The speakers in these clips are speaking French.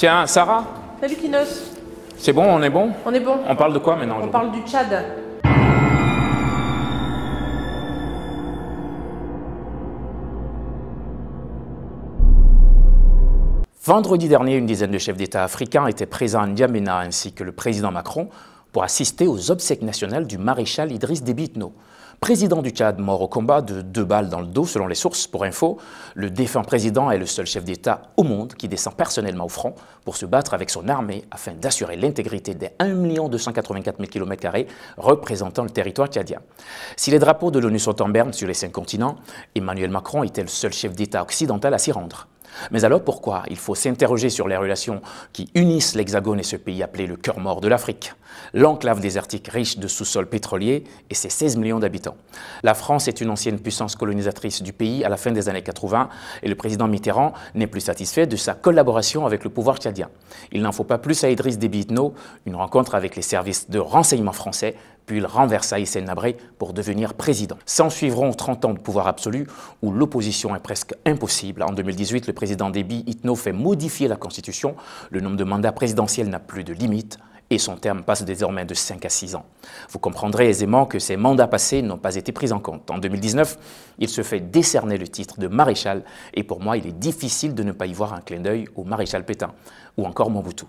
Tiens, Sarah, Salut Kinos. c'est bon, on est bon? On est bon. On parle de quoi maintenant On aujourd'hui? parle du Tchad. Vendredi dernier, une dizaine de chefs d'État africains étaient présents à N'Djamena ainsi que le président Macron pour assister aux obsèques nationales du maréchal Idriss Déby Itno. Président du Tchad, mort au combat de 2 balles dans le dos selon les sources. Pour info, le défunt président est le seul chef d'État au monde qui descend personnellement au front pour se battre avec son armée afin d'assurer l'intégrité des 1 284 000 km² représentant le territoire tchadien. Si les drapeaux de l'ONU sont en berne sur les 5 continents, Emmanuel Macron était le seul chef d'État occidental à s'y rendre. Mais alors pourquoi? Il faut s'interroger sur les relations qui unissent l'Hexagone et ce pays appelé le cœur mort de l'Afrique. L'enclave désertique riche de sous-sols pétroliers et ses 16 millions d'habitants. La France est une ancienne puissance colonisatrice du pays à la fin des années 80 et le président Mitterrand n'est plus satisfait de sa collaboration avec le pouvoir tchadien. Il n'en faut pas plus à Idriss Déby Itno, une rencontre avec les services de renseignement français, puis il renversa Hissène Habré pour devenir président. S'en suivront 30 ans de pouvoir absolu où l'opposition est presque impossible. En 2018, le président Déby Itno fait modifier la Constitution. Le nombre de mandats présidentiels n'a plus de limite et son terme passe désormais de 5 à 6 ans. Vous comprendrez aisément que ces mandats passés n'ont pas été pris en compte. En 2019, il se fait décerner le titre de maréchal et pour moi, il est difficile de ne pas y voir un clin d'œil au maréchal Pétain ou encore Mobutu.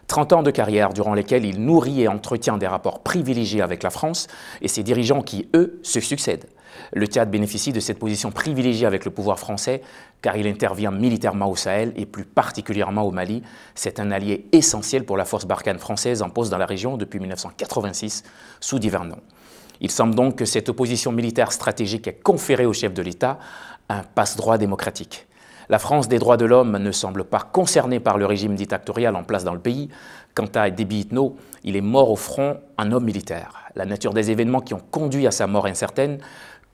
30 ans de carrière durant lesquels il nourrit et entretient des rapports privilégiés avec la France et ses dirigeants qui, eux, se succèdent. Le Tchad bénéficie de cette position privilégiée avec le pouvoir français car il intervient militairement au Sahel et plus particulièrement au Mali. C'est un allié essentiel pour la force Barkhane française en poste dans la région depuis 1986 sous divers noms. Il semble donc que cette opposition militaire stratégique ait conféré au chef de l'État un passe-droit démocratique. La France des droits de l'homme ne semble pas concernée par le régime dictatorial en place dans le pays. Quant à Déby Itno, il est mort au front, un homme militaire. La nature des événements qui ont conduit à sa mort incertaine.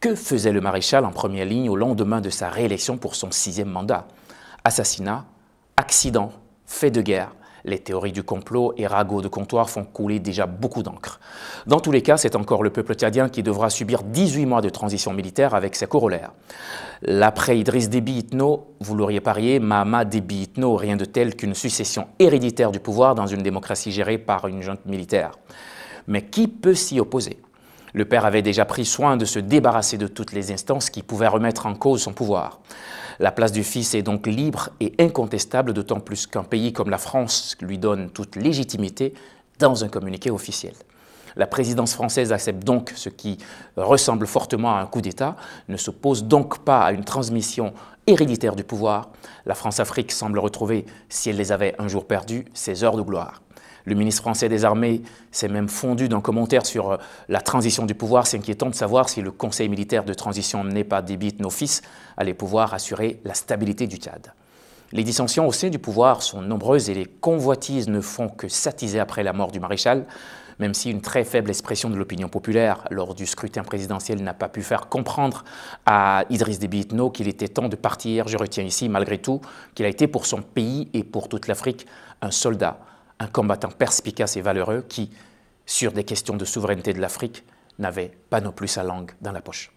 Que faisait le maréchal en première ligne au lendemain de sa réélection pour son 6e mandat? Assassinat, accident, fait de guerre. Les théories du complot et ragots de comptoir font couler déjà beaucoup d'encre. Dans tous les cas, c'est encore le peuple tchadien qui devra subir 18 mois de transition militaire avec ses corollaires. L'après Idriss Déby Itno, vous l'auriez parié, Mahamat Déby Itno, rien de tel qu'une succession héréditaire du pouvoir dans une démocratie gérée par une junte militaire. Mais qui peut s'y opposer? Le père avait déjà pris soin de se débarrasser de toutes les instances qui pouvaient remettre en cause son pouvoir. La place du fils est donc libre et incontestable, d'autant plus qu'un pays comme la France lui donne toute légitimité dans un communiqué officiel. La présidence française accepte donc ce qui ressemble fortement à un coup d'État, ne s'oppose donc pas à une transmission héréditaire du pouvoir. La France-Afrique semble retrouver, si elle les avait un jour perdues, ses heures de gloire. Le ministre français des Armées s'est même fondu d'un commentaire sur la transition du pouvoir, s'inquiétant de savoir si le conseil militaire de transition mené par Déby Itno fils allait pouvoir assurer la stabilité du Tchad. Les dissensions au sein du pouvoir sont nombreuses et les convoitises ne font que s'attiser après la mort du maréchal, même si une très faible expression de l'opinion populaire lors du scrutin présidentiel n'a pas pu faire comprendre à Idriss Déby Itno qu'il était temps de partir. Je retiens ici, malgré tout, qu'il a été pour son pays et pour toute l'Afrique un soldat, un combattant perspicace et valeureux qui, sur des questions de souveraineté de l'Afrique, n'avait pas non plus sa langue dans la poche.